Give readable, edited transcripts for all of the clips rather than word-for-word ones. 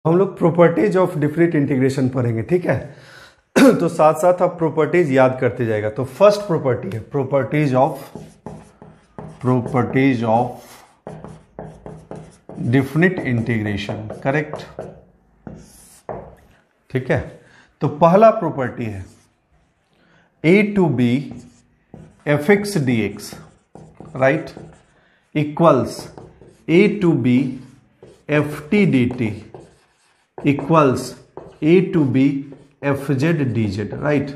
हम लोग properties of different integration पढ़ेंगे, ठीक है। तो साथ साथ आप प्रॉपर्टीज याद करते जाएगा। तो फर्स्ट प्रॉपर्टी है properties of different integration, correct, ठीक है। तो पहला प्रॉपर्टी है a to b fx dx, right, equals a to b ft dt equals a to b fz dz, right.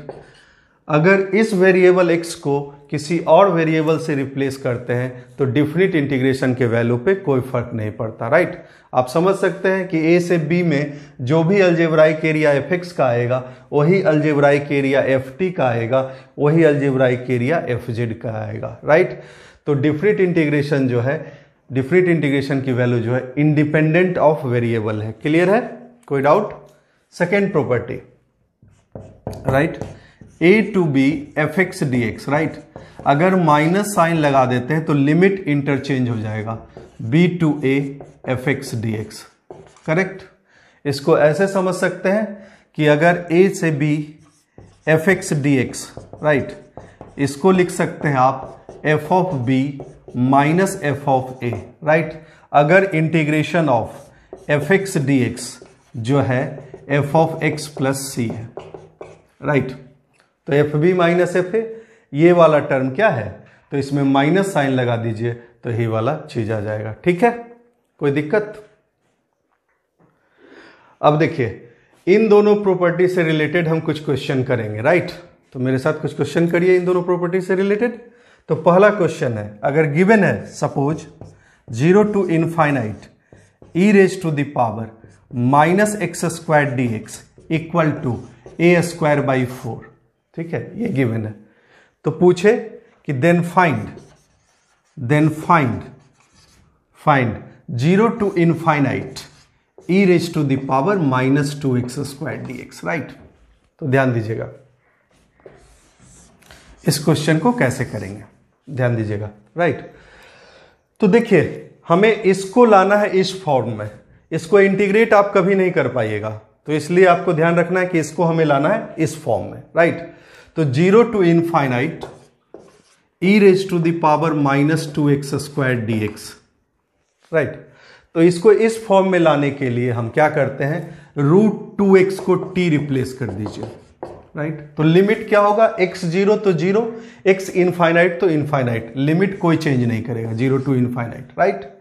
अगर इस वेरिएबल x को किसी और वेरिएबल से रिप्लेस करते हैं तो डिफरेंट इंटीग्रेशन के वैल्यू पे कोई फर्क नहीं पड़ता, राइट। आप समझ सकते हैं कि a से b में जो भी अलजेब्राइक एरिया fx का आएगा वही अलजेब्राइक एरिया ft का आएगा, वही अलजेब्राइक एरिया fz का आएगा, राइट। तो डिफरेंट इंटीग्रेशन जो है, डिफरेंट इंटीग्रेशन की वैल्यू जो है इंडिपेंडेंट ऑफ वेरिएबल है। क्लियर है, कोई doubt? Second property, right, a to b fx dx, right. अगर माइनस साइन लगा देते हैं तो लिमिट इंटरचेंज हो जाएगा, b to a fx dx, correct. इसको ऐसे समझ सकते हैं कि अगर a से b fx dx, राइट, इसको लिख सकते हैं आप f of b minus f of a, right. अगर इंटीग्रेशन ऑफ fx dx जो है f of x plus c है, राइट। तो f b minus f a, ये वाला टर्म क्या है, तो इसमें माइनस साइन लगा दीजिए तो ये वाला चीज आ जाएगा, ठीक है, कोई दिक्कत? अब देखिए इन दोनों प्रॉपर्टी से रिलेटेड हम कुछ क्वेश्चन करेंगे, राइट। तो मेरे साथ कुछ क्वेश्चन करिए इन दोनों प्रॉपर्टी से रिलेटेड। तो पहला क्वेश्चन है, अगर गिवन है suppose 0 to infinite e raise to the power minus x square d x equal to a square by 4, ठीक है, ये गिवन है। तो पूछे कि then find 0 to infinite e raise to the power minus 2x square d x, right. तो ध्यान दीजिएगा इस क्वेश्चन को कैसे करेंगे, ध्यान दीजिएगा, राइट। तो देखिए हमें इसको लाना है इस फॉर्म में, इसको इंटीग्रेट आप कभी नहीं कर पाइएगा, तो इसलिए आपको ध्यान रखना है कि इसको हमें लाना है इस फॉर्म में, राइट। तो 0 to infinite e raise to the power minus 2x square d x, right. तो इसको इस फॉर्म में लाने के लिए हम क्या करते हैं, √2x को t रिप्लेस कर दीजिए, राइट। तो लिमिट क्या होगा, x 0 तो 0, x इनफाइनाइट तो इनफाइनाइट, लिमिट कोई चेंज नहीं करेगा, 0 to infinite, right.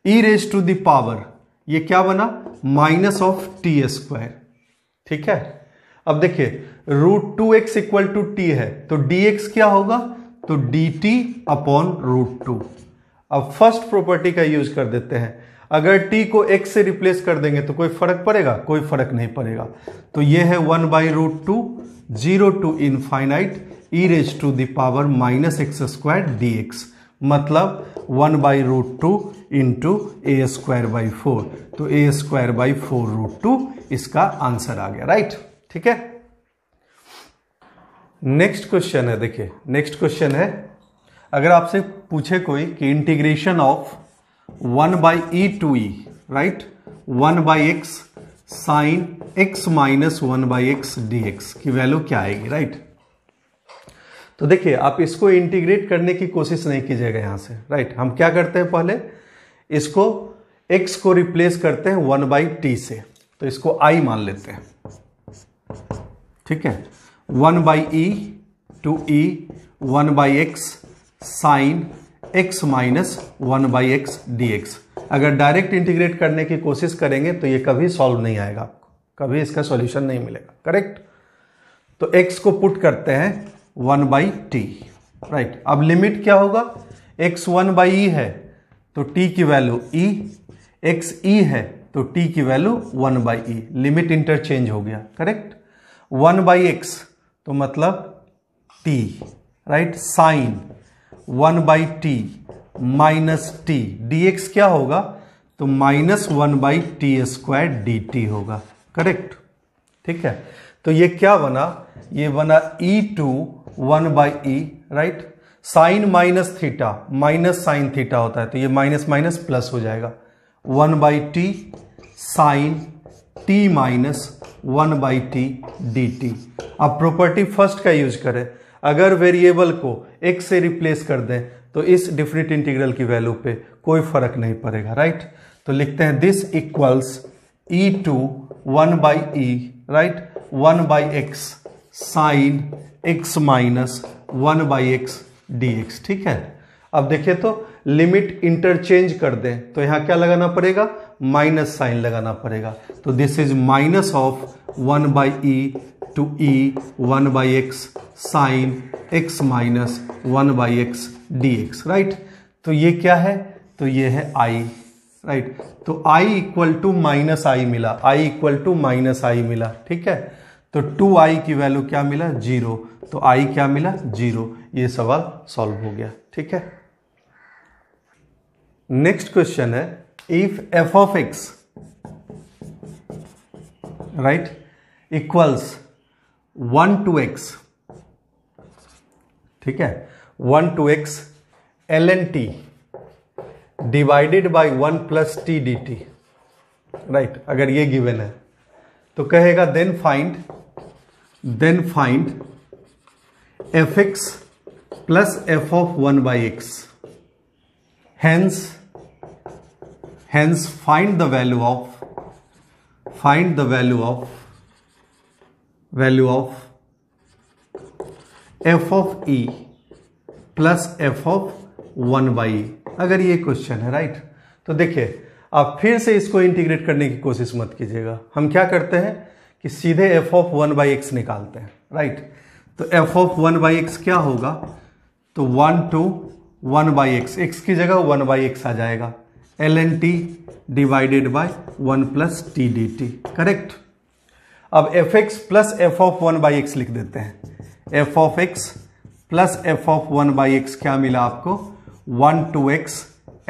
e raise to the power ये क्या बना, माइनस ऑफ टी स्क्वायर, ठीक है। अब देखिए √2x इक्वल टू टी है तो dx क्या होगा, तो dt अपॉन √2। अब फर्स्ट प्रॉपर्टी का यूज कर देते हैं, अगर t को x से रिप्लेस कर देंगे तो कोई फर्क पड़ेगा, कोई फर्क नहीं पड़ेगा। तो ये है 1/√2 0 to infinite e raise to the power minus x square d x, मतलब 1/√2 इंटू ए स्क्वायर बाई 4, तो ए स्क्वायर बाई 4√2 इसका आंसर आ गया, राइट, ठीक है। नेक्स्ट क्वेश्चन है, देखिए नेक्स्ट क्वेश्चन है, अगर आपसे पूछे कोई कि integration of 1/e to e, right, 1/x sine x minus 1/x dx की वैल्यू क्या आएगी, राइट। तो देखिए आप इसको इंटीग्रेट करने की कोशिश नहीं कीजिएगा यहां से, राइट। हम क्या करते हैं, पहले इसको x को रिप्लेस करते हैं 1/t से, तो इसको i मान लेते हैं, ठीक है। 1/e to e 1/x sine x minus 1/x dx। अगर डायरेक्ट इंटीग्रेट करने की कोशिश करेंगे तो ये कभी सॉल्व नहीं आएगा, कभी इसका सॉल्यूशन नहीं मिलेगा, करेक्ट। तो x को पुट करते हैं 1/t, राइट। अब लिमिट क्या होगा, x 1/e है तो t की वैल्यू e, x e है तो t की वैल्यू 1/e, लिमिट इंटरचेंज हो गया, करेक्ट। 1/x तो मतलब t, right, sine 1/t minus t dx क्या होगा, तो माइनस 1/t स्क्वायर dt होगा, करेक्ट, ठीक है। तो ये क्या बना, ये बना e to 1/e, right. Sine minus theta, minus sine theta होता है तो ये माइनस माइनस प्लस हो जाएगा, 1/t sine t minus 1/t dt। अब प्रॉपर्टी फर्स्ट का यूज करें, अगर वेरिएबल को x से रिप्लेस कर दें तो इस डिफरेंट इंटीग्रल की वैल्यू पे कोई फर्क नहीं पड़ेगा, राइट। तो लिखते हैं this equals e to 1/e, right, 1/x sine x minus 1/x dx, ठीक है। अब देखिए तो लिमिट इंटरचेंज कर दें तो यहां क्या लगाना पड़ेगा, माइनस साइन लगाना पड़ेगा। तो this is minus of 1/e to e 1/x sine x minus 1/x dx, right. तो ये क्या है, तो ये है i, राइट। तो i equal to minus i मिला, i equal to minus i मिला, ठीक है। तो 2i की वैल्यू क्या मिला, 0। तो i क्या मिला, 0। ये सवाल सॉल्व हो गया, ठीक है। नेक्स्ट क्वेश्चन है if f of x, right, equals 1 to x, ठीक है, 1 to x ln t divided by 1 plus T D t, right. अगर ये गिवन है तो कहेगा देन फाइंड fx प्लस f of 1/x, hence find the value of f of e plus f of 1/e। अगर ये क्वेश्चन है, right, तो देखिए आप फिर से इसको इंटीग्रेट करने की कोशिश मत कीजिएगा। हम क्या करते हैं कि सीधे f of 1/x निकालते हैं, राइट। तो f of 1/x क्या होगा, तो 1 to 1/x, x की जगह 1/x आ जाएगा, ln t divided by 1 plus T D T, correct. अब fx प्लस f of 1/x लिख देते हैं। f of x plus f of 1/x क्या मिला आपको, 1 to x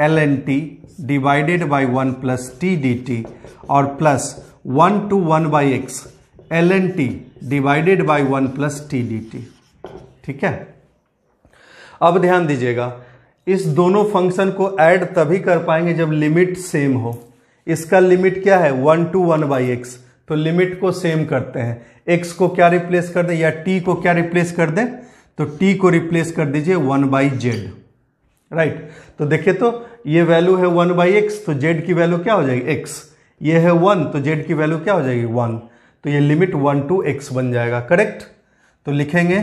ln t divided by 1 plus T D T, और plus 1 to 1/x ln t divided by 1 plus T D T, ठीक है। अब ध्यान दीजिएगा, इस दोनों फंक्शन को ऐड तभी कर पाएंगे जब लिमिट सेम हो। इसका लिमिट क्या है, 1 to 1/x, तो लिमिट को सेम करते हैं। x को क्या रिप्लेस कर दें, या t को क्या रिप्लेस कर दें, तो t को रिप्लेस कर दीजिए 1/z, राइट। तो देखिए तो ये वैल्यू है 1/x, तो z की वैल्यू क्या हो जाएगी, x। ये है 1, तो z की वैल्यू क्या हो जाएगी, 1। तो ये लिमिट 1 to x बन जाएगा, करेक्ट। तो लिखेंगे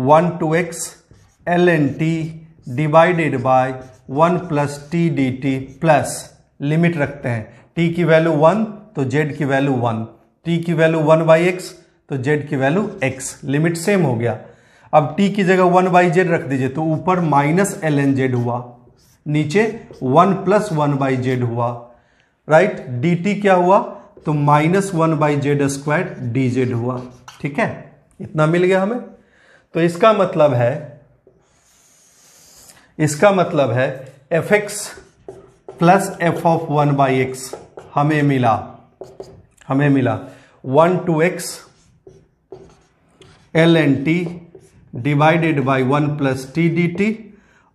1 to x ln t divided by 1 plus T D T, plus limit रखते हैं, t की वैल्यू 1 तो z की वैल्यू 1, t की वैल्यू 1/x तो z की वैल्यू x, लिमिट सेम हो गया। अब t की जगह 1/z रख दीजिए, तो ऊपर माइनस ln z हुआ, नीचे 1 प्लस 1/z हुआ, राइट। dt क्या हुआ, तो माइनस 1/z स्क्वायर dz हुआ, ठीक है। इतना मिल गया हमें। तो इसका मतलब है fx प्लस f of 1/x हमें मिला 1 to x ln t divided by 1 plus T D T,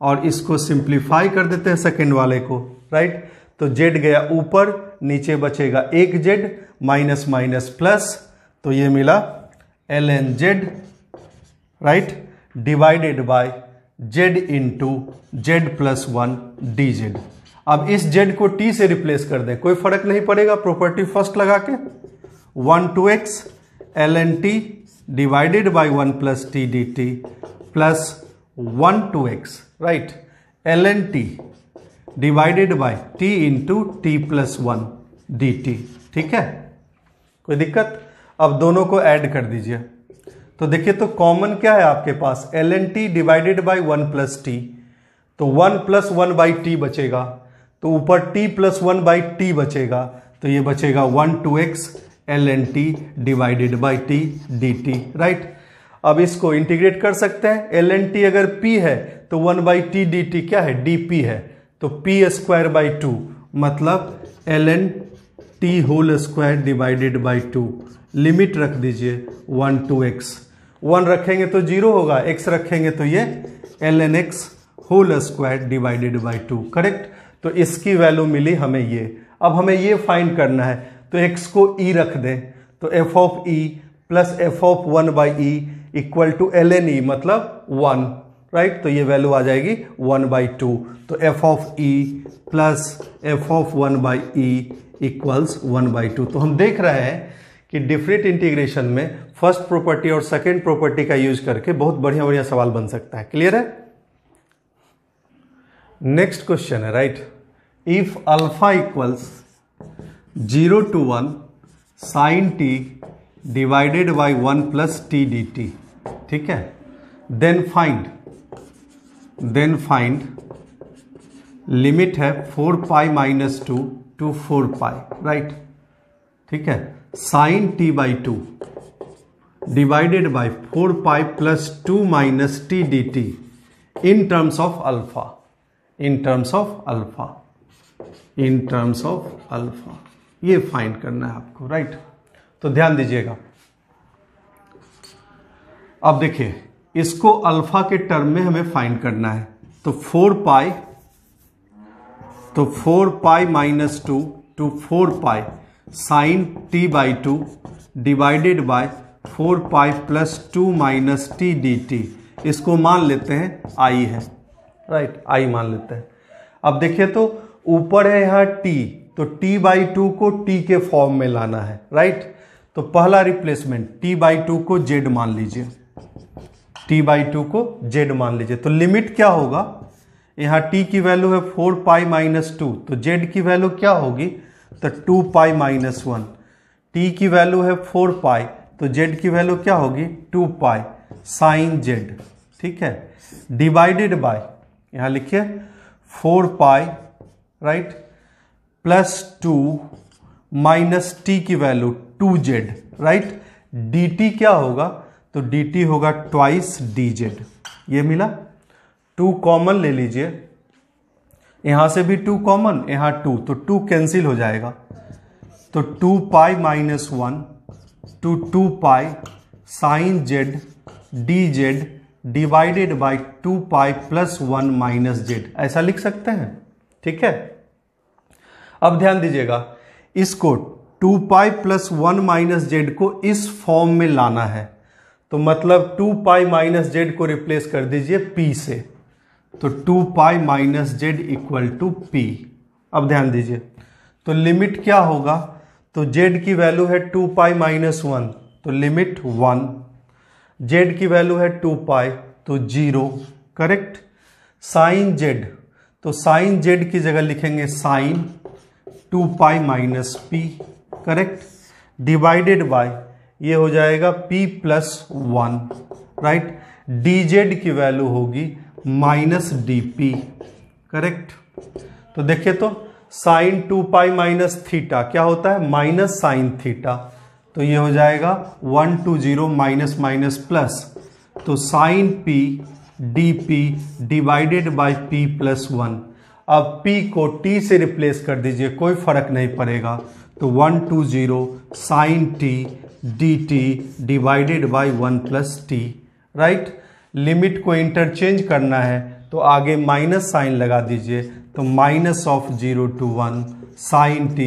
और इसको सिंप्लीफाई कर देते हैं सेकेंड वाले को, राइट। तो z गया ऊपर, नीचे बचेगा एक z, माइनस माइनस प्लस, तो ये मिला ln z, right, divided by z into z plus 1 dz। अब इस z को t से रिप्लेस कर दें, कोई फर्क नहीं पड़ेगा, प्रॉपर्टी फर्स्ट लगा के 1 to x ln t divided by 1 plus T D T, plus 1 to x, right, ln t divided bye t into T plus 1 D T, ठीक है। कोई दिक्कत। अब दोनों को ऐड कर दीजिए, तो देखिए तो कॉमन क्या है आपके पास, ln t divided by 1 plus T, तो 1 प्लस 1/t बचेगा, तो ऊपर t प्लस 1/t बचेगा, तो ये बचेगा 1 to x ln t divided by t dt, right. अब इसको इंटीग्रेट कर सकते हैं, ln t अगर p है तो 1/t dt क्या है, dp है, तो p स्क्वायर बाई 2, मतलब ln t whole square divided by 2। Limit रख दीजिए 1 to x, 1 रखेंगे तो 0 होगा, x रखेंगे तो ये ln x whole square divided by 2, correct. तो इसकी वैल्यू मिली हमें ये। अब हमें ये फाइंड करना है, तो x को e रख दें तो f of e plus f of 1/e equal to ln e मतलब 1, राइट। तो ये वैल्यू आ जाएगी 1/2। तो f of e plus f of 1/e equals 1/2। तो हम देख रहे हैं कि डिफरेंट इंटीग्रेशन में फर्स्ट प्रॉपर्टी और सेकेंड प्रॉपर्टी का यूज करके बहुत बढ़िया बढ़िया सवाल बन सकता है। क्लियर है? नेक्स्ट क्वेश्चन है, right. If alpha equals 0 to 1 sin t divided by 1 plus T D T, ठीक है, देन फाइंड लिमिट है 4π-2 to 4π, राइट, ठीक है, sin t/2 divided by 4π + 2 - t dt in terms of alpha, ये find करना है आपको, राइट। तो ध्यान दीजिएगा, अब देखिए इसको अल्फा के टर्म में हमें फाइंड करना है। तो 4π -2 to 4π sin t/2 divided by 4π + 2 - t dt, इसको मान लेते हैं i है, राइट, i मान लेते हैं। अब देखिए तो ऊपर है यहाँ t, तो t/2 को t के फॉर्म में लाना है, राइट। तो पहला रिप्लेसमेंट t/2 को z मान लीजिए, t/2 को z मान लीजिए। तो लिमिट क्या होगा, यहाँ t की वैल्यू है 4π - 2, तो z की वैल्यू क्या होगी, तो 2π - 1। t की वैल्यू है 4π, तो z की वैल्यू क्या होगी, 2π sin z, ठीक है, डिवाइडेड बाय, यहाँ लिखिए 4π, राइट, +2 माइनस t की वैल्यू 2z, राइट। dt क्या होगा, तो dt होगा ट्वाइस dz, ये मिला। 2 कॉमन ले लीजिए, यहां से भी 2 कॉमन, यहां 2, तो 2 कैंसिल हो जाएगा। तो 2π - 1 to 2π sin z dz divided by 2π + 1 - z, ऐसा लिख सकते हैं, ठीक है। अब ध्यान दीजिएगा, इसको 2π + 1 - z को इस फॉर्म में लाना है, तो मतलब 2π - z को रिप्लेस कर दीजिए p से, तो 2π - z इक्वल टू p। अब ध्यान दीजिए, तो लिमिट क्या होगा, तो z की वैल्यू है 2π - 1, तो लिमिट 1, z की वैल्यू है 2π, तो 0, करेक्ट। साइन z, तो साइन z की जगह लिखेंगे sine 2π - p, correct, divided by ये हो जाएगा p + 1, राइट। dz की वैल्यू होगी -dp, करेक्ट। तो देखिए तो साइन 2π - थीटा क्या होता है, माइनस साइन थीटा, तो ये हो जाएगा 1 to 0 माइनस प्लस, तो sine p dp divided by p + 1। अब p को t से रिप्लेस कर दीजिए, कोई फर्क नहीं पड़ेगा, तो 1 to 0 sine t dt divided by 1 + t, right. Limit को इंटरचेंज करना है तो आगे माइनस साइन लगा दीजिए, तो -0 to 1 sine t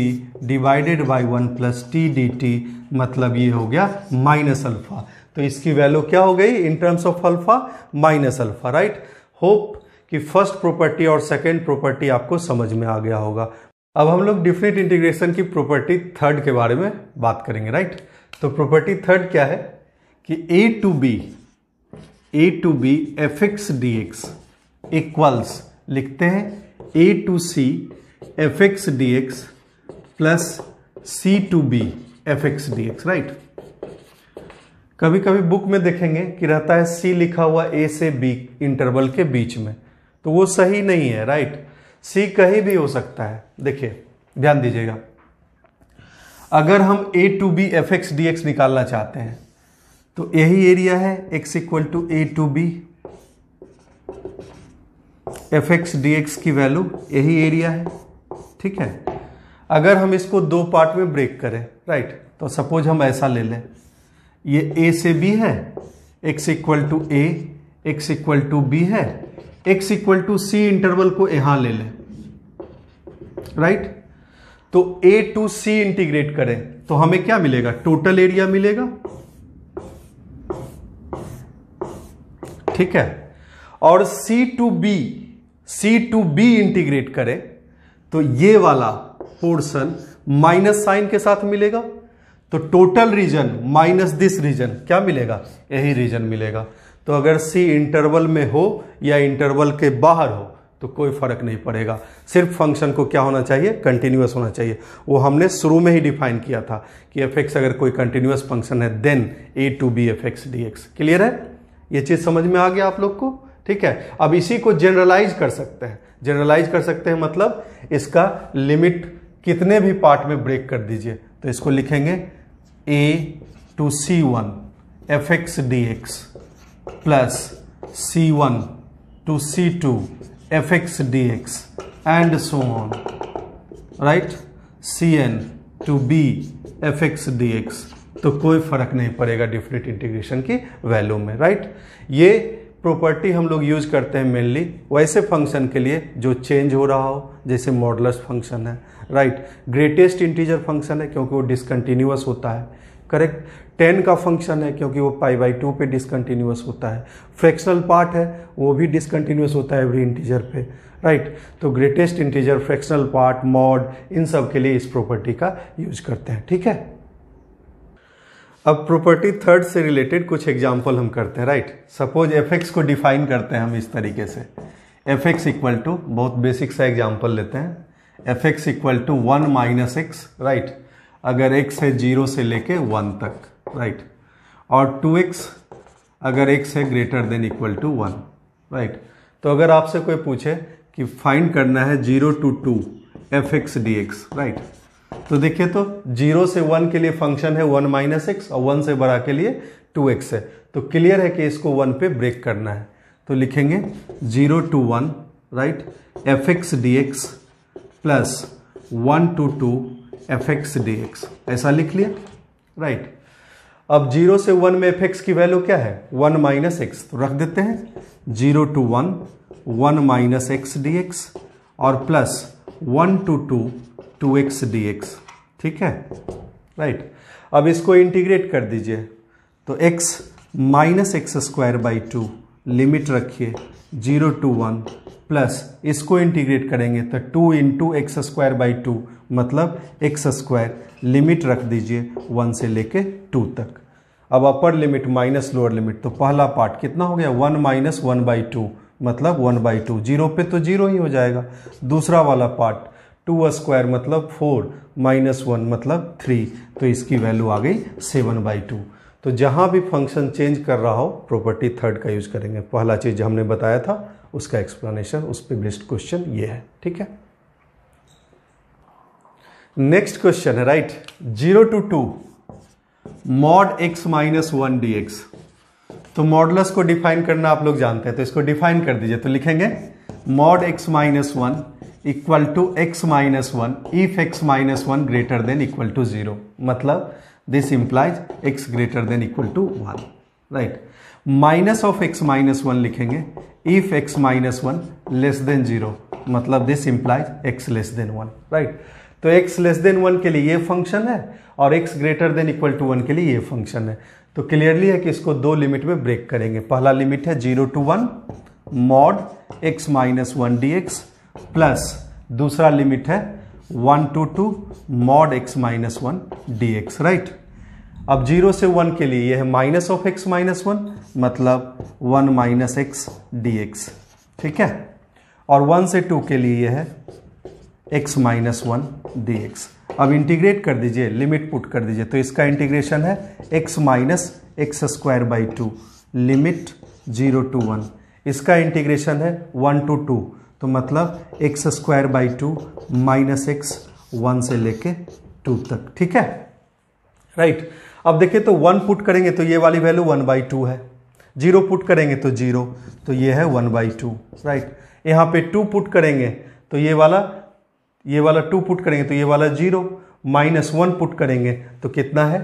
divided by 1 + t dt, मतलब ये हो गया -अल्फा। तो इसकी वैल्यू क्या हो गई इन terms of alpha, -alpha, right. Hope कि फर्स्ट प्रॉपर्टी और सेकेंड प्रॉपर्टी आपको समझ में आ गया होगा। अब हम लोग डिफरेंट इंटीग्रेशन की प्रॉपर्टी थर्ड के बारे में बात करेंगे, राइट। तो प्रॉपर्टी थर्ड क्या है कि a to b fx dx equals, लिखते हैं a to c fx dx plus c to b fx dx, right. कभी कभी बुक में देखेंगे कि रहता है c लिखा हुआ a से b इंटरवल के बीच में, तो वो सही नहीं है, राइट। c कहीं भी हो सकता है। देखिए ध्यान दीजिएगा, अगर हम a to b fx dx निकालना चाहते हैं तो यही एरिया है x equal to a to b, fx dx की वैल्यू यही एरिया है, ठीक है। अगर हम इसको 2 पार्ट में ब्रेक करें, राइट, तो सपोज हम ऐसा ले लें, ये a से b है, x equal to a, x equal to b है, x equal to c interval को यहां ले लें, राइट। तो A टू C इंटीग्रेट करें तो हमें क्या मिलेगा, टोटल एरिया मिलेगा, ठीक है। और C टू B इंटीग्रेट करें तो ये वाला पोर्शन माइनस साइन के साथ मिलेगा, तो total region minus this region क्या मिलेगा, यही रीजन मिलेगा। तो अगर C इंटरवल में हो या इंटरवल के बाहर हो तो कोई फर्क नहीं पड़ेगा, सिर्फ फंक्शन को क्या होना चाहिए, कंटिन्यूअस होना चाहिए। वो हमने शुरू में ही डिफाइन किया था कि f(x) अगर कोई कंटिन्यूअस फंक्शन है then a to b f(x) dx। Clear है, ये चीज समझ में आ गया आप लोग को, ठीक है। अब इसी को जनरलाइज कर सकते हैं, जनरलाइज कर सकते हैं मतलब इसका लिमिट कितने भी पार्ट में ब्रेक कर दीजिए, तो इसको लिखेंगे a to c1 f(x) dx plus c1 to c2 f(x) dx and so on, right, cn to b f(x) dx। तो कोई फर्क नहीं पड़ेगा डिफरेंट इंटीग्रेशन की वैल्यू में, राइट। ये प्रॉपर्टी हम लोग यूज करते हैं मेनली वैसे फंक्शन के लिए जो चेंज हो रहा हो, जैसे मॉडुलस फंक्शन है, राइट। ग्रेटेस्ट इंटीजर फंक्शन है क्योंकि वो डिसकंटिन्यूअस होता है, करेक्ट। 10 का फंक्शन है क्योंकि वो π/2 पे डिसकंटिन्यूअस होता है। फ्रैक्शनल पार्ट है वो भी डिसकंटिन्यूअस होता है एवरी इंटीजर पे, राइट। तो greatest integer, fractional part, mod, इन सब के लिए इस प्रॉपर्टी का यूज करते हैं, ठीक है। अब प्रॉपर्टी थर्ड से रिलेटेड कुछ एग्जाम्पल हम करते हैं, राइट। सपोज f(x) को डिफाइन करते हैं हम इस तरीके से, f(x) इक्वल टू, बहुत बेसिक सा एग्जाम्पल लेते हैं, f(x) equal to 1 minus x, right. अगर x है 0 से लेके 1 तक, राइट। और 2x अगर x है greater than equal to 1, right. तो अगर आपसे कोई पूछे कि फाइंड करना है 0 to 2 f(x) dx, राइट, तो देखिए तो 0 से 1 के लिए फंक्शन है 1 माइनस एक्स और 1 से बड़ा के लिए 2x है, तो क्लियर है कि इसको 1 पे ब्रेक करना है। तो लिखेंगे 0 to 1, right, f(x) dx plus 1 to 2 f(x) dx, ऐसा लिख लिया, राइट। अब 0 से 1 में f(x) की वैल्यू क्या है, 1 माइनस एक्स, तो रख देते हैं 0 to 1 1 माइनस एक्स dx और प्लस 1 to 2 2x dx, ठीक है, राइट। अब इसको इंटीग्रेट कर दीजिए तो x minus x square by 2 limit रखिए 0 to 1 प्लस इसको इंटीग्रेट करेंगे तो 2 इंटू एक्स स्क्वायर बाई 2 मतलब एक्स स्क्वायर, लिमिट रख दीजिए 1 से लेके 2 तक। अब upper limit minus lower limit, तो पहला पार्ट कितना हो गया 1 माइनस 1/2 मतलब 1/2, 0 पे तो 0 ही हो जाएगा। दूसरा वाला पार्ट 2 स्क्वायर मतलब 4 माइनस 1 मतलब 3, तो इसकी वैल्यू आ गई 7/2। तो जहां भी फंक्शन चेंज कर रहा हो प्रॉपर्टी थर्ड का यूज करेंगे। पहला चीज हमने बताया था उसका एक्सप्लेनेशन, उस पर बेस्ड क्वेश्चन ये है, ठीक है। नेक्स्ट क्वेश्चन है, right, 0 to 2 mod x minus 1 dx। तो मॉडुलस को डिफाइन करना आप लोग जानते हैं, तो इसको डिफाइन कर दीजिए। तो लिखेंगे mod x minus 1 equal to x minus 1 if x minus 1 greater than equal to 0, मतलब this implies x greater than equal to 1, right. Minus of x minus 1 लिखेंगे if x minus 1 less than 0, मतलब this implies x less than 1, right. तो x less than 1 के लिए ये function है और x greater than equal to 1 के लिए ये फंक्शन है। तो क्लियरली है कि इसको दो लिमिट में ब्रेक करेंगे। पहला लिमिट है 0 to 1 mod x minus 1 dx plus दूसरा लिमिट है 1 to 2 mod x minus 1 dx, right. अब 0 से 1 के लिए यह है माइनस ऑफ x माइनस 1 मतलब 1 माइनस एक्स dx, ठीक है। और 1 से 2 के लिए यह है x माइनस 1 dx। अब इंटीग्रेट कर दीजिए, लिमिट पुट कर दीजिए, तो इसका इंटीग्रेशन है x minus x square by 2 limit 0 to 1। इसका इंटीग्रेशन है 1 to 2, तो मतलब x square by 2 minus x 1 से लेके 2 तक, ठीक है, राइट। अब देखिए तो 1 पुट करेंगे तो ये वाली वैल्यू 1/2 है, 0 पुट करेंगे तो 0, तो ये है 1/2, राइट। यहाँ पे 2 पुट करेंगे तो ये वाला 2 पुट करेंगे तो ये वाला 0, माइनस 1 पुट करेंगे तो कितना है,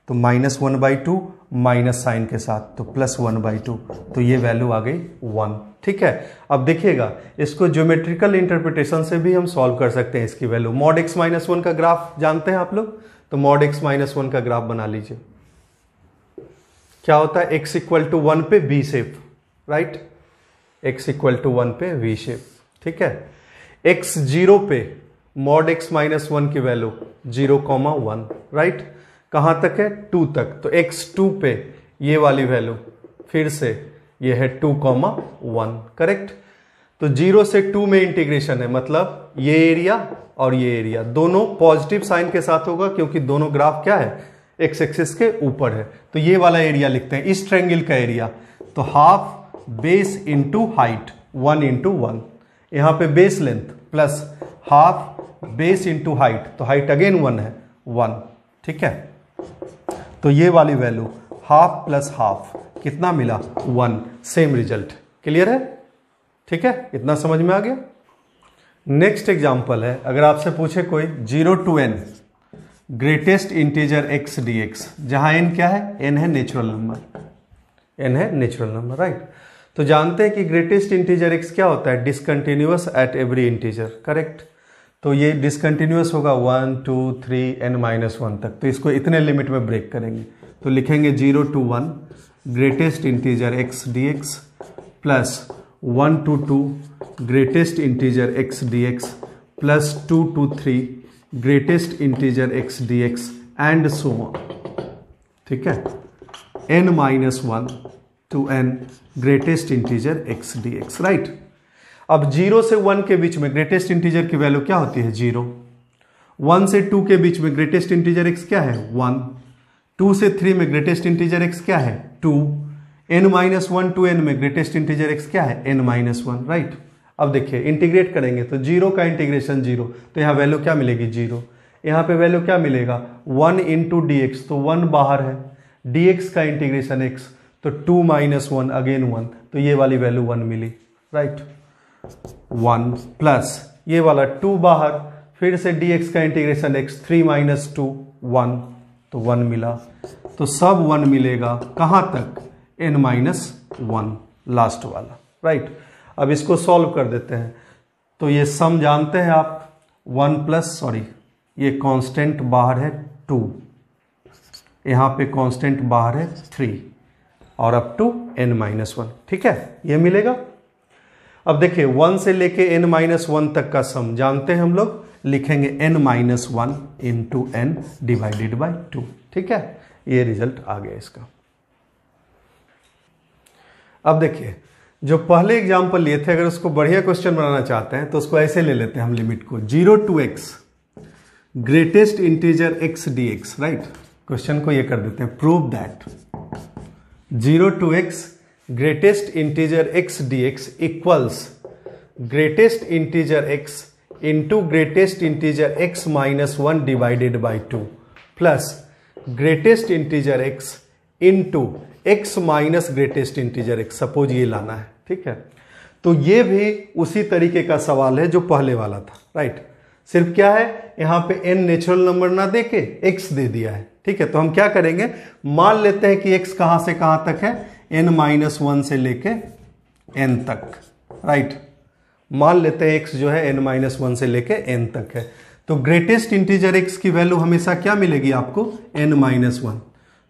तो माइनस 1/2 माइनस साइन के साथ, तो +1/2, तो ये वैल्यू आ गई 1। ठीक है, अब देखिएगा इसको ज्योमेट्रिकल इंटरप्रिटेशन से भी हम सॉल्व कर सकते हैं। इसकी वैल्यू मॉड x माइनस 1 का ग्राफ जानते हैं आप लोग, तो मॉड x माइनस 1 का ग्राफ बना लीजिए। क्या होता है, x इक्वल टू 1 पे V shape, right, x equal to 1 पे वी शेप। ठीक है, x 0 पे मॉड x माइनस 1 की वैल्यू 0,1, राइट, कहां तक है, 2 तक, तो x 2 पे ये वाली वैल्यू फिर से ये है 2,1, करेक्ट। तो 0 से 2 में इंटीग्रेशन है, मतलब ये एरिया और ये एरिया दोनों पॉजिटिव साइन के साथ होगा, क्योंकि दोनों ग्राफ क्या है, एक्स एक्सिस के ऊपर है। तो ये वाला एरिया लिखते हैं, इस ट्रायंगल का एरिया, तो half base into height 1 into 1, यहां पे base length plus half base into height, तो हाइट अगेन 1 है, 1। ठीक है, तो ये वाली वैल्यू हाफ प्लस हाफ कितना मिला, 1, सेम रिजल्ट। क्लियर है, ठीक है, इतना समझ में आ गया। नेक्स्ट एग्जांपल है, अगर आपसे पूछे कोई 0 to n greatest integer x dx, जहां n क्या है, n है नेचुरल नंबर, n है नेचुरल नंबर, राइट। तो जानते हैं कि ग्रेटेस्ट इंटीजर x क्या होता है, discontinuous at every integer, correct. तो ये डिसकंटिन्यूअस होगा 1 2 3 n-1 तक, तो इसको इतने लिमिट में ब्रेक करेंगे, तो लिखेंगे 0 to 1 greatest integer x dx plus 1 to 2 greatest integer x dx plus 2 to 3 greatest integer x dx and so on. ठीक है, n-1 to n greatest integer x dx, right. अब 0 से 1 के बीच में ग्रेटेस्ट इंटीजर की वैल्यू क्या होती है, 0। 1 से 2 के बीच में ग्रेटेस्ट इंटीजर x क्या है, 1। 2 से 3 में ग्रेटेस्ट इंटीजर x क्या है, 2। n-1 to n में ग्रेटेस्ट इंटीजर x क्या है, n-1, राइट। अब देखिए इंटीग्रेट करेंगे तो 0 का इंटीग्रेशन 0, तो यहाँ वैल्यू क्या मिलेगी, 0। यहाँ पे वैल्यू क्या मिलेगा, 1 इंटू dx, तो 1 बाहर है, dx का इंटीग्रेशन x, तो 2 - 1 अगेन 1, तो ये वाली वैल्यू 1 मिली, राइट। 1 प्लस ये वाला 2 बाहर, फिर से dx का इंटीग्रेशन x, 3 - 2 1, तो 1 मिला। तो सब 1 मिलेगा कहां तक, n-1 लास्ट वाला, राइट। अब इसको सॉल्व कर देते हैं, तो ये सम जानते हैं आप, 1 प्लस ये कांस्टेंट बाहर है 2, यहां पे कांस्टेंट बाहर है 3, और अप टू n-1। ठीक है, ये मिलेगा। अब देखिए 1 से लेके n-1 तक का सम जानते हैं हम लोग, लिखेंगे n-1 into n divided by 2। ठीक है, ये रिजल्ट आ गया इसका। अब देखिए जो पहले एग्जाम्पल लिए थे, अगर उसको बढ़िया क्वेश्चन बनाना चाहते हैं तो उसको ऐसे ले लेते हैं हम लिमिट को, 0 to x greatest integer x dx, right. Question को ये कर देते हैं, prove that 0 to x greatest integer x dx equals greatest integer x into greatest integer x -1 divided by 2 plus greatest integer x into x minus greatest integer x, suppose ये लाना है। ठीक है, तो ये भी उसी तरीके का सवाल है जो पहले वाला था, राइट। सिर्फ क्या है, यहां पे n नेचुरल नंबर ना दे के x दे दिया है। ठीक है, तो हम क्या करेंगे, मान लेते हैं कि x कहां से कहां तक है, n-1 से लेके n तक, राइट। मान लेते हैं x जो है n-1 से लेके n तक है, तो ग्रेटेस्ट इंटीजर x की वैल्यू हमेशा क्या मिलेगी आपको, n-1।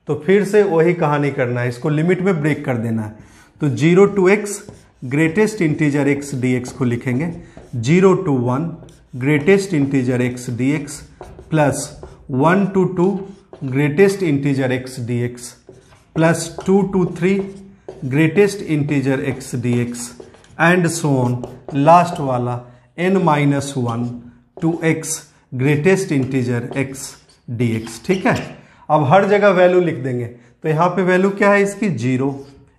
तो फिर से वही कहानी करना है, इसको लिमिट में ब्रेक कर देना है। तो 0 to x greatest integer x dx को लिखेंगे 0 to 1 greatest integer x dx plus 1 to 2 greatest integer x dx plus 2 to 3 greatest integer x dx and so on, last वाला n-1 to x greatest integer x dx। ठीक है, अब हर जगह value लिख देंगे, तो यहां पे वैल्यू क्या है इसकी, 0,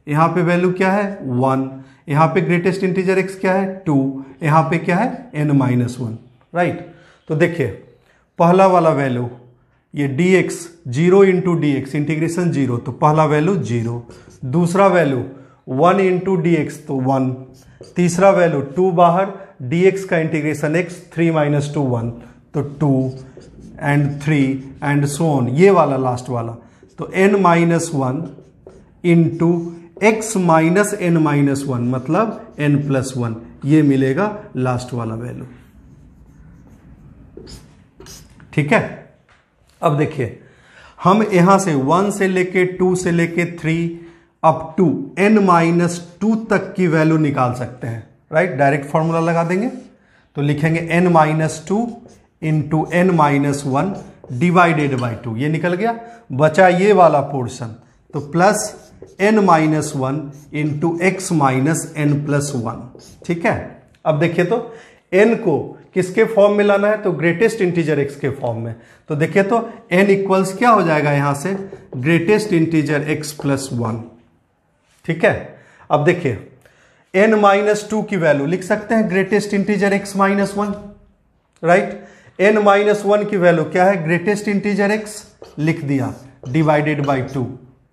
यहां पे वैल्यू क्या है, 1, यहां पे ग्रेटेस्ट इंटीजर x क्या है, 2, यहां पे क्या है, n-1, राइट। तो देखिए पहला वाला वैल्यू ये dx 0 इंटू dx इंटीग्रेशन 0, तो पहला वैल्यू 0, दूसरा वैल्यू 1 इंटू dx तो 1, तीसरा वैल्यू 2 बाहर, dx का इंटीग्रेशन x 3 - 2 1, तो 2 एंड 3 एंड सो ऑन, ये वाला लास्ट वाला, तो तो n-1 into x minus n-1 मतलब n+1, ये मिलेगा लास्ट वाला वैल्यू। ठीक है, अब देखिए हम यहां से 1 से लेके 2 से लेके 3 अप टू n-2 तक की वैल्यू निकाल सकते हैं, राइट। डायरेक्ट फॉर्मूला लगा देंगे तो लिखेंगे n-2 into n-1 divided by 2, ये निकल गया। बचा ये वाला पोर्शन, तो plus n-1 into x minus n+1। ठीक है, अब देखिए तो n को किसके फॉर्म में लाना है, तो ग्रेटेस्ट इंटीजर x के फॉर्म में। तो देखिए तो n इक्वल्स क्या हो जाएगा यहां से, ग्रेटेस्ट इंटीजर x+1। ठीक है, अब देखिए n-2 की वैल्यू लिख सकते हैं greatest integer x-1, right. n-1 की वैल्यू क्या है, ग्रेटेस्ट इंटीजर x लिख दिया डिवाइडेड बाई 2,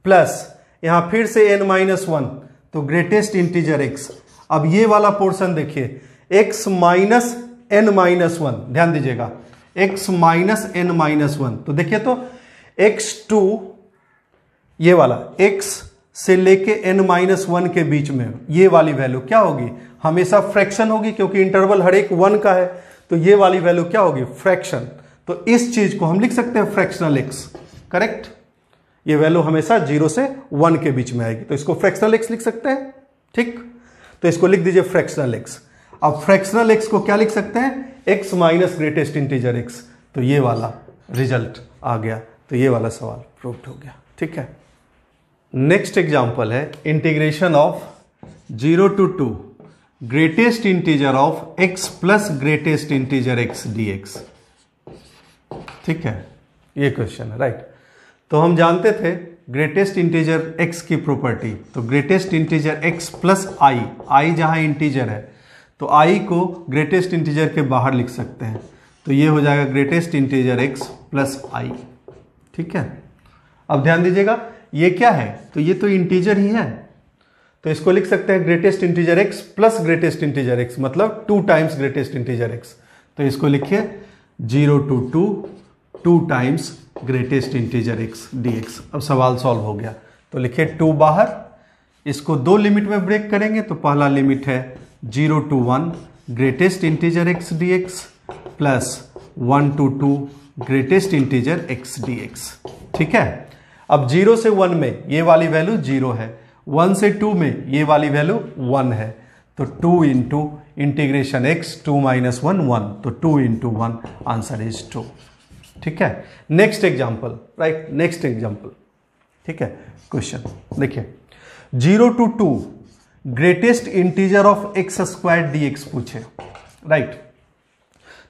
प्लस यहां फिर से n-1 तो ग्रेटेस्ट इंटीजर x। अब ये वाला पोर्शन देखिए x माइनस n-1, ध्यान दीजिएगा x माइनस n-1, तो देखिए तो x2 ये वाला x से लेके n-1 के बीच में ये वाली वैल्यू क्या होगी, हमेशा फ्रैक्शन होगी, क्योंकि इंटरवल हर एक 1 का है, तो ये वाली वैल्यू क्या होगी, फ्रैक्शन। तो इस चीज को हम लिख सकते हैं फ्रैक्शनल x, करेक्ट। ये वैल्यू हमेशा 0 से 1 के बीच में आएगी, तो इसको फ्रैक्शनल x लिख सकते हैं। ठीक, तो इसको लिख दीजिए फ्रैक्शनल x। अब फ्रैक्शनल x को क्या लिख सकते हैं, x minus greatest integer x, तो ये वाला रिजल्ट आ गया, तो ये वाला सवाल प्रूव्ड हो गया। ठीक है, नेक्स्ट एग्जांपल है integration of 0 to 2 greatest integer of x plus greatest integer x dx। ठीक है, ये क्वेश्चन है, राइट। तो हम जानते थे ग्रेटेस्ट इंटीजर x की प्रॉपर्टी, तो greatest integer x plus i जहां इंटीजर है तो i को ग्रेटेस्ट इंटीजर के बाहर लिख सकते हैं, तो ये हो जाएगा greatest integer x plus i। ठीक है, अब ध्यान दीजिएगा ये क्या है, तो ये तो इंटीजर ही है, तो इसको लिख सकते हैं greatest integer x plus greatest integer x, मतलब 2 टाइम्स ग्रेटेस्ट इंटीजर x। तो इसको लिखिए 0 to 2 times greatest integer x dx। अब सवाल सॉल्व हो गया, तो लिखिए 2 बाहर, इसको 2 लिमिट में ब्रेक करेंगे, तो पहला लिमिट है 0 to 1 greatest integer x dx plus 1 to 2 greatest integer x dx। ठीक है, अब 0 से 1 में ये वाली वैल्यू 0 है, 1 से 2 में ये वाली वैल्यू 1 है, तो 2 इंटू इंटीग्रेशन x 2 माइनस 1 1, तो 2 इंटू 1 आंसर इज 2। ठीक है, next example, right, next example. ठीक है, क्वेश्चन देखिए 0 to 2 greatest integer of x square dx पूछे, राइट।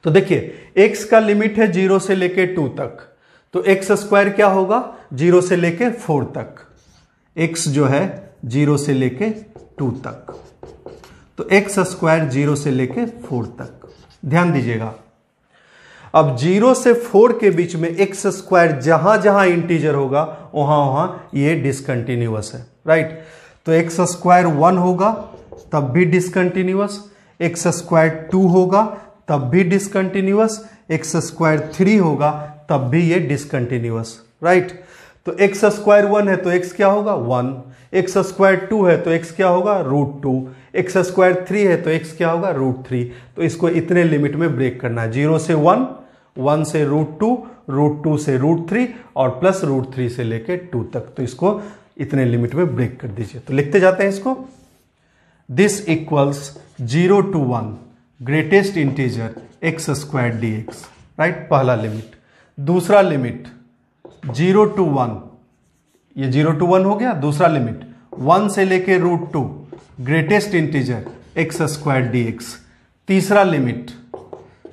तो देखिए x का लिमिट है 0 से लेके 2 तक, तो x स्क्वायर क्या होगा 0 से लेके 4 तक, x जो है 0 से लेके 2 तक, तो x स्क्वायर 0 से लेके 4 तक। ध्यान दीजिएगा, अब 0 से 4 के बीच में x स्क्वायर जहां जहां इंटीजर होगा वहां वहां ये डिसकंटिन्यूअस है, राइट। तो x स्क्वायर 1 होगा तब भी डिसकंटिन्यूअस, x स्क्वायर 2 होगा तब भी डिसकंटिन्यूअस, x स्क्वायर 3 होगा तब भी ये डिसकंटिन्यूअस, राइट। तो x स्क्वायर 1 है तो x क्या होगा 1, x स्क्वायर 2 है तो x क्या होगा √2, x स्क्वायर 3 है तो x क्या होगा √3। तो इसको इतने लिमिट में ब्रेक करना है, 0 से 1, 1 से √2, √2 से √3 और प्लस √3 से लेके 2 तक, तो इसको इतने लिमिट में ब्रेक कर दीजिए। तो लिखते जाते हैं इसको, this equals 0 to 1 greatest integer x square dx, right, पहला लिमिट। दूसरा लिमिट 0 to 1, ये 0 to 1 हो गया। दूसरा लिमिट 1 से लेके √2 greatest integer x square dx। तीसरा लिमिट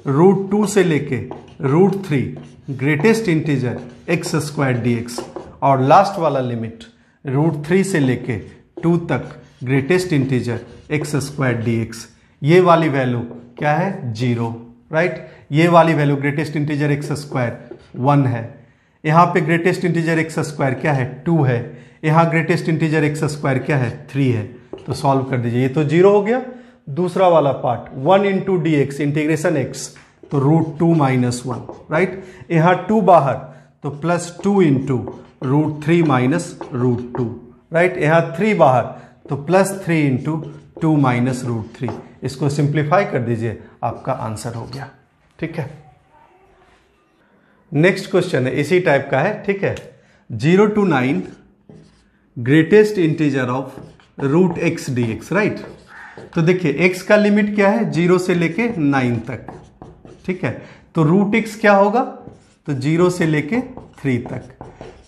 √2 से लेके √3 greatest integer x square dx। और लास्ट वाला लिमिट √3 से लेके 2 तक greatest integer x square dx। ये वाली वैल्यू क्या है 0, राइट। ये वाली value greatest integer x square 1 है, यहां पे ग्रेटेस्ट इंटीजर x स्क्वायर क्या है 2 है, यहां ग्रेटेस्ट इंटीजर x स्क्वायर क्या है 3 है। तो सॉल्व कर दीजिए, ये तो 0 हो गया। दूसरा वाला part 1 into dx integration x, तो √2 माइनस 1, राइट। यहां 2 बाहर तो प्लस 2 इंटू √3 माइनस √2, राइट। यहाँ 3 बाहर तो +3 इंटू 2 माइनस √3, इसको सिंप्लीफाई कर दीजिए, आपका आंसर हो गया। ठीक है, नेक्स्ट क्वेश्चन है इसी टाइप का है। ठीक है, 0 to 9 greatest integer of √x dx, right. तो देखिए x का लिमिट क्या है, 0 से लेके 9 तक। ठीक है, तो √x क्या होगा, तो 0 से लेके 3 तक।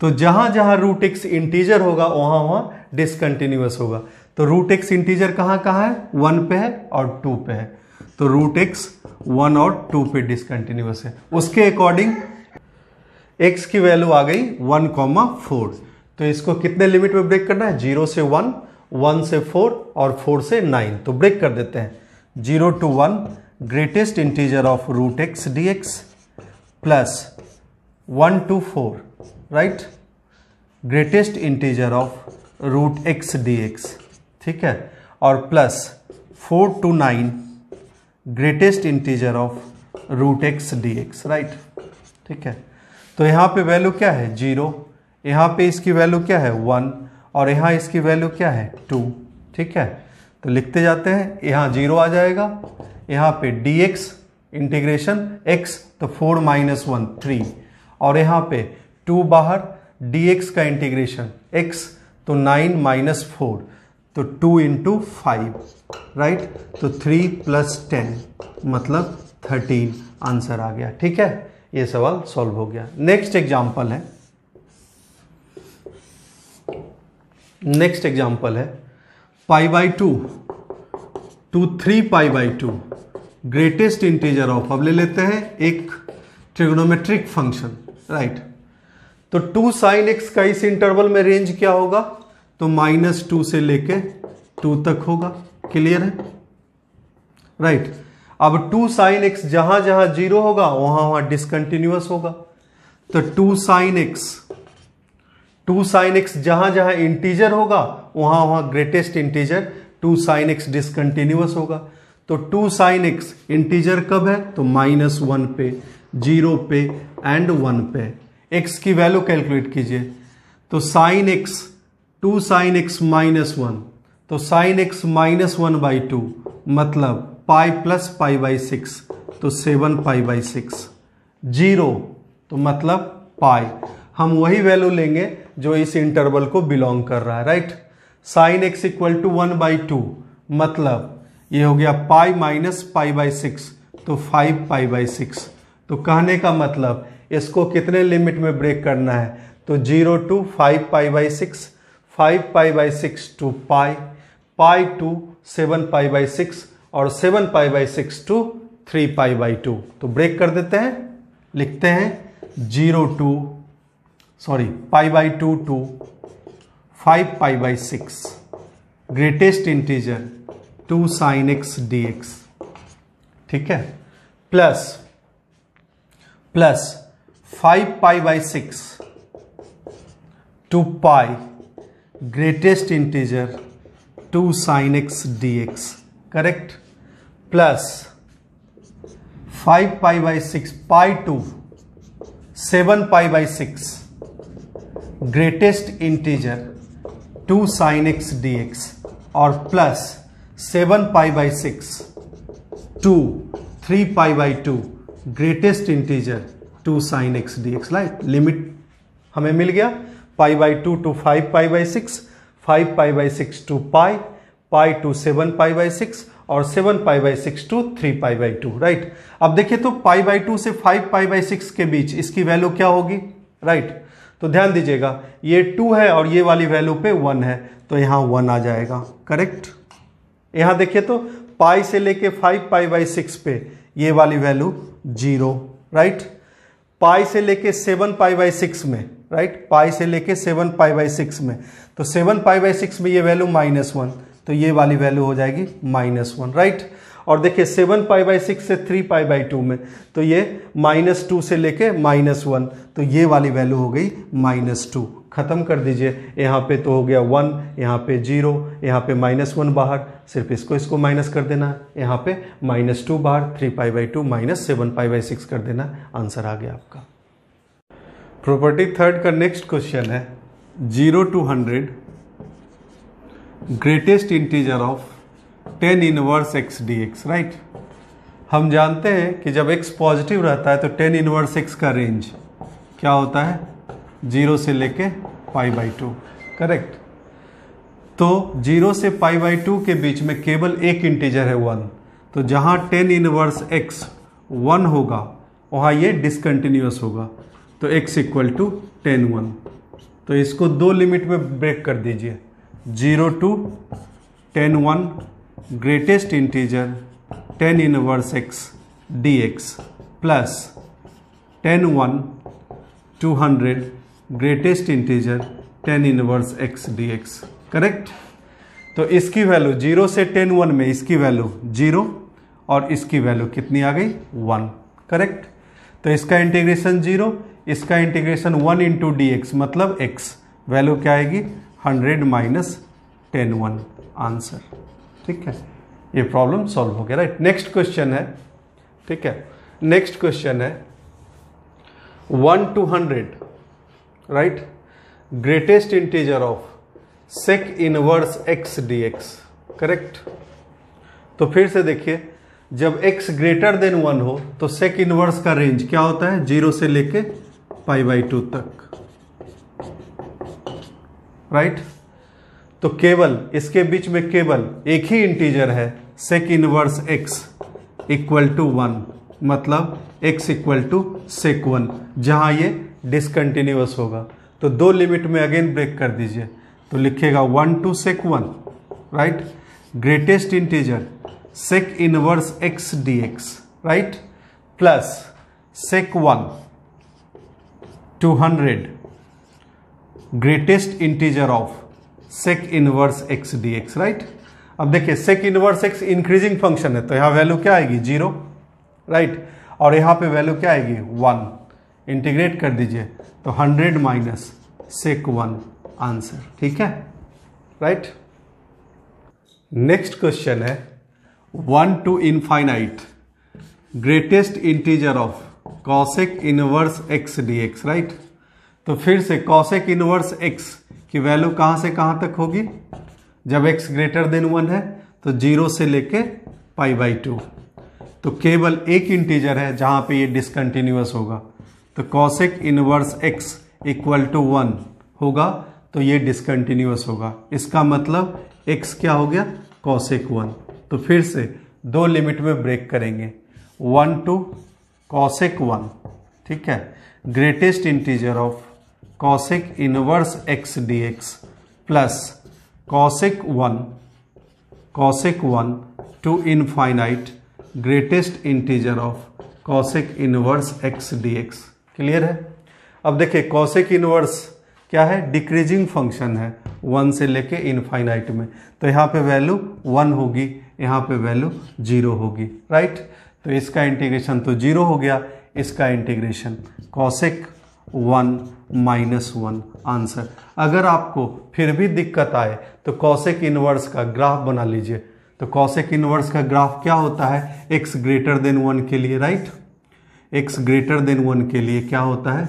तो जहां जहां √x इंटीजर होगा वहां वहां डिसकंटिन्यूअस होगा। तो √x इंटीजर कहां कहां है, 1 पे है और 2 पे है। तो √x 1 और 2 पे डिसकंटिन्यूअस है। उसके अकॉर्डिंग x की वैल्यू आ गई 1,4। तो इसको कितने लिमिट में ब्रेक करना है, 0 से 1, 1 से 4 और 4 से 9। तो ब्रेक कर देते हैं। 0 to 1 greatest integer of √x dx plus 1 to 4, right, greatest integer of √x dx। ठीक है, और plus 4 to 9 greatest integer of √x dx, right. ठीक है, तो यहाँ पे वैल्यू क्या है, 0, यहाँ पे इसकी वैल्यू क्या है, 1, और यहाँ इसकी वैल्यू क्या है, 2। ठीक है, तो लिखते जाते हैं। यहाँ 0 आ जाएगा, यहाँ पे dx इंटीग्रेशन x, तो 4 माइनस 1 3, और यहाँ पे 2 बाहर, dx का इंटीग्रेशन x, तो 9 माइनस 4, तो 2 इंटू 5, राइट। तो 3 प्लस 10 मतलब 13 आंसर आ गया। ठीक है, ये सवाल सॉल्व हो गया। नेक्स्ट एग्जाम्पल है, नेक्स्ट एग्जाम्पल है π/2 to 3π/2 ग्रेटेस्ट इंटीजर ऑफ, अब ले लेते हैं एक ट्रिग्नोमेट्रिक फंक्शन, राइट। तो 2 sin x का इस इंटरवल में रेंज क्या होगा, तो -2 से लेके 2 तक होगा। क्लियर है, राइट। अब 2 sin x जहां जहां 0 होगा वहां वहां डिसकंटिन्यूअस होगा। तो 2 sin x जहां जहां इंटीजर होगा वहां वहां greatest integer 2 sin x discontinuous होगा। तो 2 sin x इंटीजर कब है, तो -1 पे, 0 पे एंड 1 पे। x की वैल्यू कैलकुलेट कीजिए। तो sin x 2 sin x -1, तो sin x -1/2 मतलब पाई प्लस π/6, तो 7π/6। 0 तो मतलब पाई, हम वही वैल्यू लेंगे जो इस इंटरवल को बिलोंग कर रहा है, राइट। sin x = 1/2 मतलब ये हो गया पाई माइनस π/6, तो 5π/6। तो कहने का मतलब इसको कितने लिमिट में ब्रेक करना है, तो 0 to 5π/6, 5π/6 to pi, pi to 7π/6 और 7π/6 to 3π/2। तो ब्रेक कर देते हैं, लिखते हैं π/2 to 5π/6 greatest integer 2 sin x dx। ठीक है, plus 5π/6 to pi greatest integer 2 sin x dx, correct, plus 5π/6 pi to 7π/6 greatest integer 2 sin x dx, और plus 7π/6 to 3π/2 greatest integer 2 sin x dx। Right, limit हमें मिल गया, π/2 to 5π/6, 5π/6 to pi, pi to 7π/6 और 7π/6 to 3π/2, right. अब देखिए तो π/2 से 5π/6 के बीच इसकी वैल्यू क्या होगी, राइट। तो ध्यान दीजिएगा, ये 2 है और ये वाली वैल्यू पे 1 है, तो यहाँ 1 आ जाएगा, करेक्ट। यहाँ देखिए तो पाई से लेके 5π/6 पे ये वाली वैल्यू 0, राइट। पाई से लेके 7π/6 में, राइट, पाई से लेके 7π/6 में, तो 7π/6 में ये वैल्यू -1, तो ये वाली वैल्यू हो जाएगी -1, राइट। और देखिए 7π/6 से 3π/2 में, तो ये -2 से लेके -1, तो ये वाली वैल्यू हो गई -2। खत्म कर दीजिए, यहाँ पे तो हो गया 1, यहाँ पे 0, यहाँ पे -1 बाहर, सिर्फ इसको माइनस कर देना है, यहाँ पे -2 बाहर, 3π/2 -7π/6 कर देना, आंसर आ गया आपका। प्रॉपर्टी थर्ड का नेक्स्ट क्वेश्चन है 0 to 100 greatest integer of 10 inverse x dx, right. हम जानते हैं कि जब x पॉजिटिव रहता है तो 10 इनवर्स x का रेंज क्या होता है, 0 से लेके π/2, करेक्ट। तो 0 से π/2 के बीच में केवल एक इंटीजर है 1, तो जहाँ 10 इनवर्स x 1 होगा वहाँ ये डिसकंटिन्यूअस होगा, तो x इक्वल टू 10 1। तो इसको दो लिमिट में ब्रेक कर दीजिए, 0 to 10 1 greatest integer 10 inverse x dx plus 10 1 200 greatest integer 10 inverse x dx, correct. तो इसकी वैल्यू 0 से 10 1 में इसकी वैल्यू 0 और इसकी वैल्यू कितनी आ गई 1, करेक्ट। तो इसका इंटीग्रेशन 0, इसका इंटीग्रेशन 1 इंटू dx मतलब x, वैल्यू क्या आएगी 100 माइनस 10 1, आंसर, ठीक है। ये प्रॉब्लम सॉल्व हो गया, राइट। नेक्स्ट क्वेश्चन है, ठीक है, नेक्स्ट क्वेश्चन है 1 to 100, right, greatest integer of sec inverse x dx, correct. तो फिर से देखिए, जब x ग्रेटर देन 1 हो तो sec इनवर्स का रेंज क्या होता है, 0 से लेके π/2 तक, राइट। तो केवल इसके बीच में केवल एक ही इंटीजर है sec inverse x equal to 1, मतलब x इक्वल टू sec 1, जहां ये डिसकंटिन्यूअस होगा। तो दो लिमिट में अगेन ब्रेक कर दीजिए, तो लिखिएगा 1 to sec 1, right, greatest integer sec inverse x dx, right, plus sec 1 200 greatest integer of sec inverse x dx, right. अब देखिए sec inverse x increasing function है, तो यहां वैल्यू क्या आएगी 0, राइट, और यहां पे वैल्यू क्या आएगी 1, इंटीग्रेट कर दीजिए तो 100 माइनस sec 1, आंसर, ठीक है, राइट। नेक्स्ट क्वेश्चन है 1 to infinite greatest integer of cosec inverse x dx, right. तो फिर से cosec इनवर्स x की वैल्यू कहां से कहां तक होगी, जब x ग्रेटर देन 1 है तो 0 से लेके π/2, तो केवल एक इंटीजर है जहां पे ये डिसकंटिन्यूअस होगा, तो cosec inverse x equal to 1 होगा, तो ये डिसकंटिन्यूअस होगा। इसका मतलब x क्या हो गया cosec 1। तो फिर से दो लिमिट में ब्रेक करेंगे, 1 to cosec 1, ठीक है, greatest integer of cosec inverse x dx plus cosec 1 to infinite greatest integer of cosec inverse x dx, clear है। अब देखिए cosec इनवर्स क्या है, डिक्रीजिंग फंक्शन है 1 से लेके इनफाइनाइट में, तो यहाँ पे वैल्यू 1 होगी, यहाँ पे वैल्यू 0 होगी, राइट। तो इसका इंटीग्रेशन तो 0 हो गया, इसका इंटीग्रेशन cosec 1 माइनस 1, आंसर। अगर आपको फिर भी दिक्कत आए तो cosec इनवर्स का ग्राफ बना लीजिए। तो cosec इनवर्स का ग्राफ क्या होता है, x ग्रेटर देन 1 के लिए, राइट, x ग्रेटर देन 1 के लिए क्या होता है,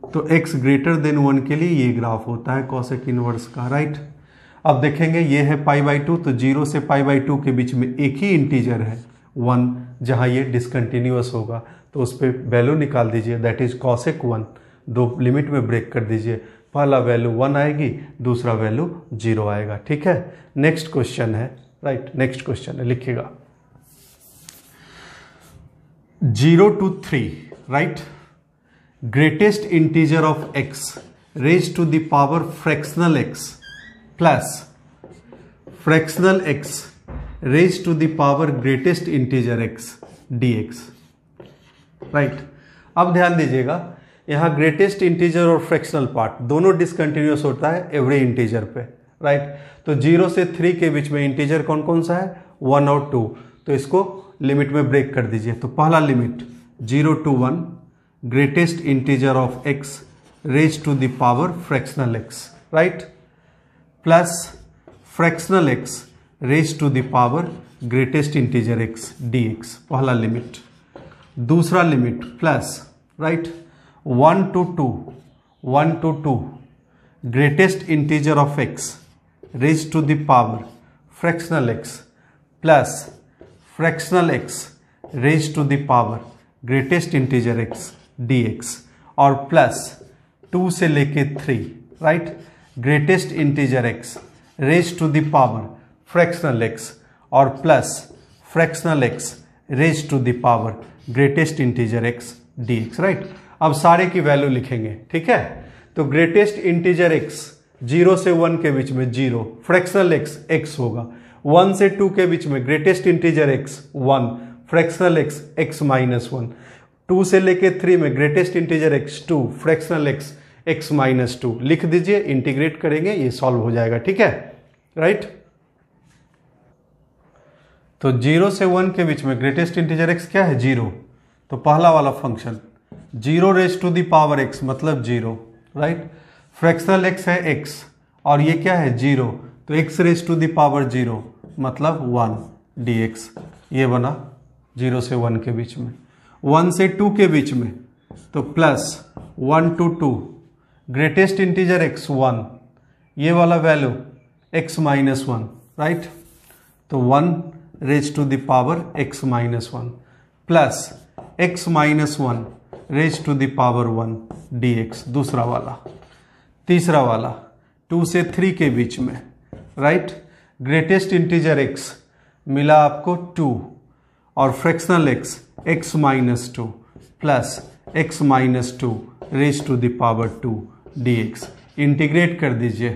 तो x ग्रेटर देन 1 के लिए ये ग्राफ होता है cosec इनवर्स का, राइट। अब देखेंगे ये है π/2, तो 0 से π/2 के बीच में एक ही इंटीजर है 1, जहां ये डिसकंटिन्यूअस होगा, तो उस पर वैल्यू निकाल दीजिए, दैट इज cosec 1। दो लिमिट में ब्रेक कर दीजिए, पहला वैल्यू 1 आएगी, दूसरा वैल्यू 0 आएगा, ठीक है। नेक्स्ट क्वेश्चन है, राइट, नेक्स्ट क्वेश्चन है, लिखिएगा 0 to 3, right, greatest integer of x raise to the power fractional x plus fractional x raise to the power greatest integer x dx, right. अब ध्यान दीजिएगा, यहाँ ग्रेटेस्ट इंटीजर और fractional part दोनों discontinuous होता है एवरी इंटीजर पे, right. तो 0 से 3 के बीच में इंटीजर कौन कौन सा है, 1 और 2, तो इसको लिमिट में ब्रेक कर दीजिए। तो पहला limit 0 to 1 greatest integer of x raise to the power fractional x, right, plus fractional x raise to the power greatest integer x dx, पहला लिमिट। दूसरा limit plus, right, 1 to 2 greatest integer of x raised to the power fractional x plus fractional x raised to the power greatest integer x dx और plus 2 से लेके 3 right greatest integer x raise to the power fractional x और plus fractional x raise to the power greatest integer x dx right. अब सारे की value लिखेंगे, ठीक है। तो ग्रेटेस्ट इंटीजर x 0 से 1 के बीच में 0, फ्रैक्शनल x x होगा, 1 से 2 के बीच में greatest integer x 1, fractional x x minus 1, 2 से लेके 3 में greatest integer x 2, fractional x x minus 2। लिख दीजिए, इंटीग्रेट करेंगे, ये सॉल्व हो जाएगा, ठीक है राइट। तो 0 से 1 के बीच में ग्रेटेस्ट इंटीजर x क्या है 0, तो पहला वाला function 0 raise to the power x मतलब 0 राइट। फ्रैक्शनल x है x और ये क्या है 0, तो x raise to the power 0 मतलब 1 dx, ये बना 0 से 1 के बीच में। 1 से 2 के बीच में तो plus 1 to 2 greatest integer x 1, ये वाला वैल्यू x माइनस 1 राइट, तो 1 raise to the power x minus 1 plus x minus 1 raise to the power 1 dx दूसरा वाला। तीसरा वाला 2 से 3 के बीच में राइट, ग्रेटेस्ट इंटीजर x मिला आपको 2 और fractional x x minus 2 plus x minus 2 raise to the power 2 dx। Integrate कर दीजिए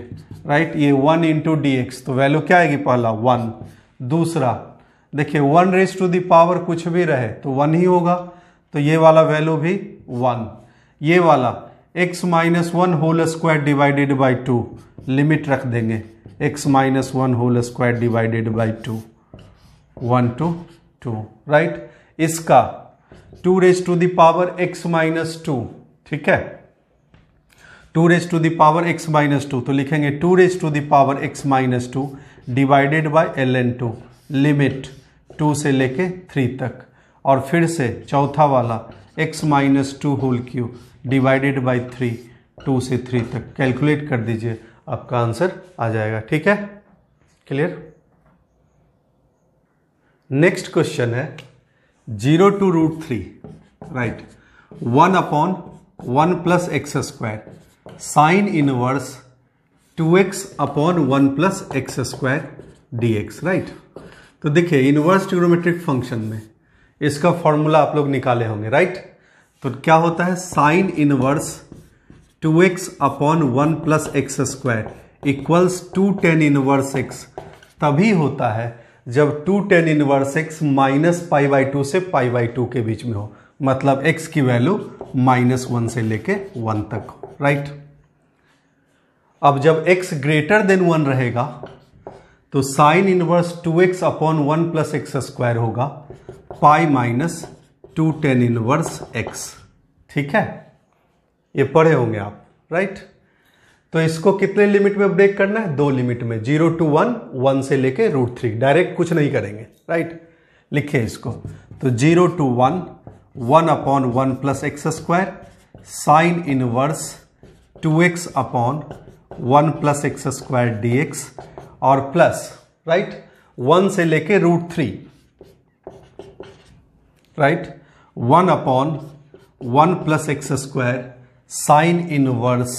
राइट, ये 1 इंटू dx, तो वैल्यू क्या आएगी, पहला 1, दूसरा देखिए 1 रेज टू द पावर कुछ भी रहे तो 1 ही होगा, तो ये वाला वैल्यू भी 1, ये वाला x minus 1 whole square divided by 2, limit रख देंगे x minus 1 whole square divided by 2, 1 to 2 right. इसका 2 raise to the power x minus 2, ठीक है, 2 raise to the power x minus 2, तो लिखेंगे 2 raise to the power x minus 2 divided by ln2, limit 2 से लेके 3 तक, और फिर से चौथा वाला x minus 2 whole cube divided by 3, 2 से 3 तक। कैलकुलेट कर दीजिए, आपका आंसर आ जाएगा, ठीक है क्लियर। नेक्स्ट क्वेश्चन है 0 to √3 right, 1 upon 1 plus x square sine inverse 2x upon 1 plus x square dx right. तो देखिए इनवर्स ट्रिग्नोमेट्रिक फंक्शन में इसका फॉर्मूला आप लोग निकाले होंगे राइट। तो क्या होता है, sign inverse 2x upon 1 plus x square equals 2 tan inverse x तभी होता है जब 2 tan inverse x minus pi by 2 से पाई बाई 2 के बीच में हो, मतलब x की वैल्यू -1 से लेके 1 तक हो राइट। अब जब x ग्रेटर देन 1 रहेगा तो sine inverse 2x upon 1 plus x square होगा pi minus 2 tan inverse x, ठीक है, ये पढ़े होंगे आप राइट। तो इसको कितने लिमिट में ब्रेक करना है, 2 लिमिट में, 0 to 1, 1 से लेके √3, डायरेक्ट कुछ नहीं करेंगे राइट। लिखिए इसको, तो 0 to 1, 1 upon 1 plus x square sine inverse 2x upon 1 plus x square dx और प्लस राइट 1 से लेके √3 right, 1 upon 1 plus x square sine inverse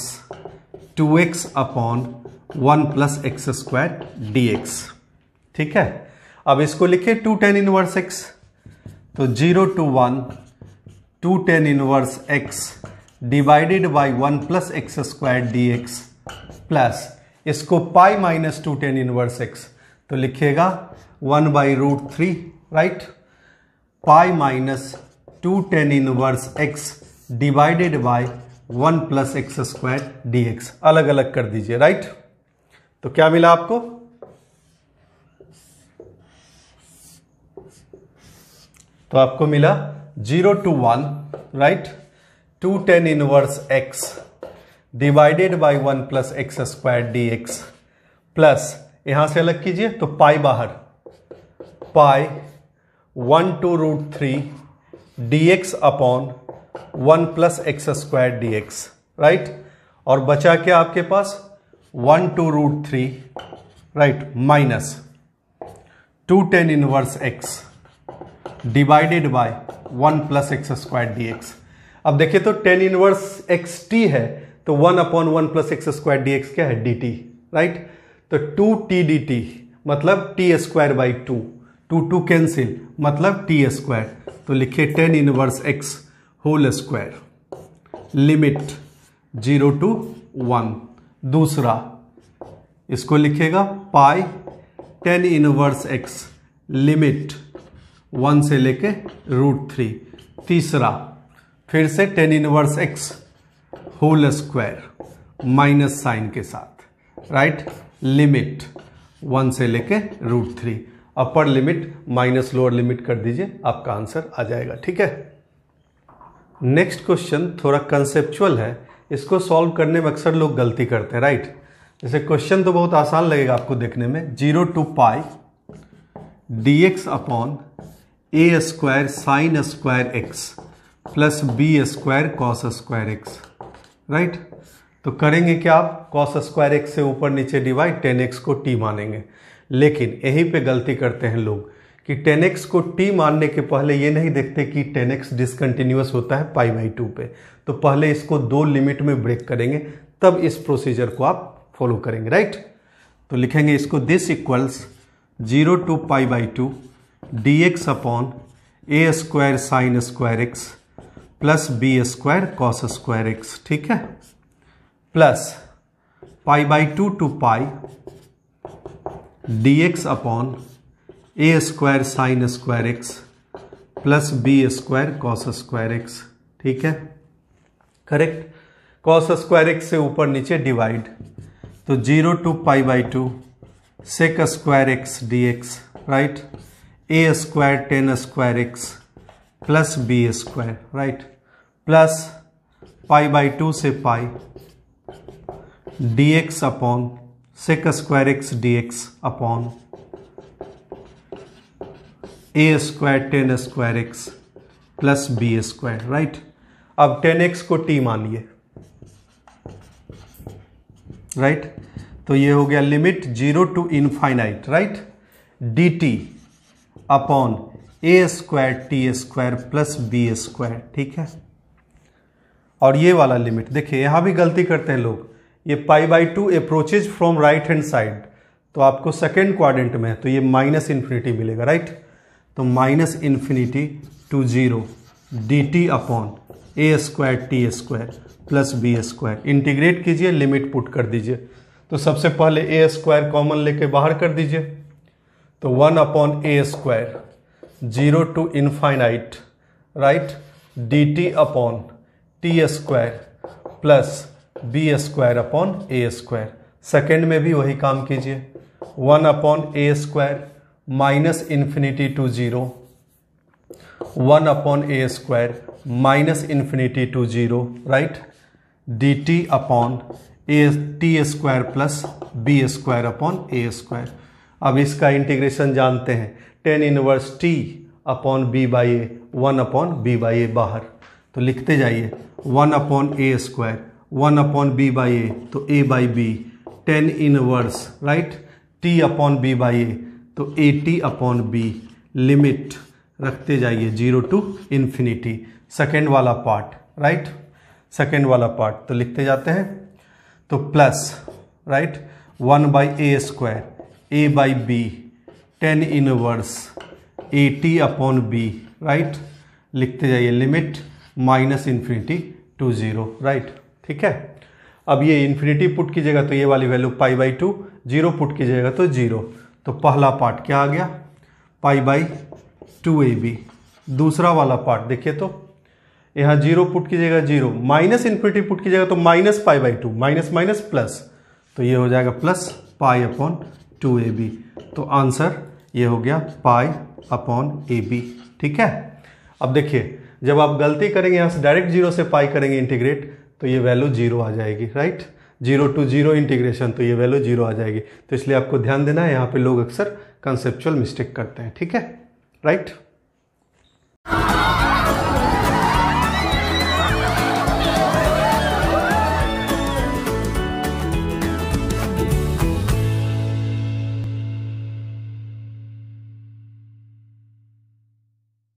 2x upon 1 plus x square dx, ठीक है। अब इसको लिखिए 2 tan इनवर्स x, तो 0 to 1 2 tan inverse x divided by 1 plus x square dx plus इसको pi minus 2 tan inverse x, तो लिखिएगा 1 by √3 right, pi minus 2 tan inverse x divided by 1 plus x square dx, अलग अलग कर दीजिए right. तो क्या मिला आपको, तो आपको मिला 0 to 1 right 2 tan inverse x divided by 1 plus x square dx plus यहां से अलग कीजिए तो पाई बाहर, pi 1 to √3 dx upon 1 plus x square d x, right. और बचा क्या आपके पास 1 to root 3, right, minus 2 tan inverse x divided by 1 plus x square d x. अब देखिए तो tan इनवर्स एक्स टी है तो 1/1 plus x square d x क्या है डी टी, राइट। तो 2t डी टी मतलब टी स्क्वायर बाई 2, 2 कैंसिल मतलब टी स्क्वायर। तो लिखिए tan inverse x whole square limit 0 to 1। दूसरा इसको लिखेगा pi tan inverse x limit 1 से लेके रूट 3। तीसरा फिर से tan inverse x whole square minus sine के साथ, राइट, लिमिट 1 से लेके root 3। Upper limit minus lower limit कर दीजिए, आपका आंसर आ जाएगा, ठीक है। नेक्स्ट क्वेश्चन थोड़ा कंसेप्चुअल है, इसको सॉल्व करने में अक्सर लोग गलती करते हैं, राइट। जैसे क्वेश्चन तो बहुत आसान लगेगा आपको देखने में, 0 to pi D x upon A square sine square x plus B square cos square x, right. तो करेंगे क्या आप, कॉस स्क्वायर एक्स से ऊपर नीचे डिवाइड, tan x को t मानेंगे। लेकिन यहीं पे गलती करते हैं लोग कि tan x को t मानने के पहले ये नहीं देखते कि tan x डिसकंटिन्यूअस होता है π/2 पे। तो पहले इसको 2 लिमिट में ब्रेक करेंगे, तब इस प्रोसीजर को आप फॉलो करेंगे, राइट। तो लिखेंगे इसको this equals 0 to π/2 D x upon A square sine square x plus B square cos square X, ठीक है, plus π/2 to pi D x upon A square sine square x plus B square cos square X, ठीक है, correct. Cos square x से ऊपर नीचे divide, तो 0 to π/2 sec square X D x, right, A square tan square x plus B square, right, plus π/2 से pi D x upon sec square X D x upon ए square tan square x plus B square, right. अब tan x को t मानिए, right. तो ये हो गया limit 0 to infinite, right, D T upon A square T square plus B square, ठीक है। और ये वाला लिमिट देखिए, यहां भी गलती करते हैं लोग, ये π/2 approaches from right hand side, तो आपको सेकेंड क्वाड्रेंट में है तो ये माइनस इन्फिनिटी मिलेगा, राइट। तो minus infinity to 0 D T upon A square T square plus B square. Integrate कीजिए, लिमिट पुट कर दीजिए। तो सबसे पहले ए स्क्वायर कॉमन लेके बाहर कर दीजिए, तो 1 upon A square 0 to infinite, right, D T upon t square plus B square upon A square. Second में भी वही काम कीजिए, 1 upon A square minus infinity to 0, 1 upon A square minus infinity to 0, right, D T upon a t square plus B square upon A square. अब इसका integration जानते हैं, tan inverse t upon B by a, 1 upon B by A बाहर, तो लिखते जाइए 1 upon A square 1 upon B by A, तो a by B, tan inverse, right, t upon B by A, तो A T upon B, limit रखते जाइए 0 to infinity. Second वाला part, right, second वाला पार्ट तो लिखते जाते हैं, तो plus, right, 1 by A square A by B tan inverse A T upon B, right, लिखते जाइए limit minus infinity to 0, right, ठीक है। अब ये इन्फिनिटी पुट कीजिएगा तो ये वाली वैल्यू π/2, 0 पुट कीजिएगा तो 0। तो पहला पार्ट क्या आ गया π/2 AB। दूसरा वाला पार्ट देखिए, तो यहाँ 0 पुट कीजिएगा 0, माइनस इन्फिनिटी पुट कीजिएगा तो माइनस π/2, माइनस माइनस प्लस, तो ये हो जाएगा प्लस π/2 AB। तो आंसर ये हो गया π/AB, ठीक है। अब देखिए, जब आप गलती करेंगे यहाँ से डायरेक्ट 0 से पाई करेंगे इंटीग्रेट, तो ये वैल्यू 0 आ जाएगी, राइट, 0 to 0 इंटीग्रेशन, तो ये वैल्यू 0 आ जाएगी। तो इसलिए आपको ध्यान देना है, यहाँ पे लोग अक्सर कंसेप्चुअल मिस्टेक करते हैं, ठीक है, राइट।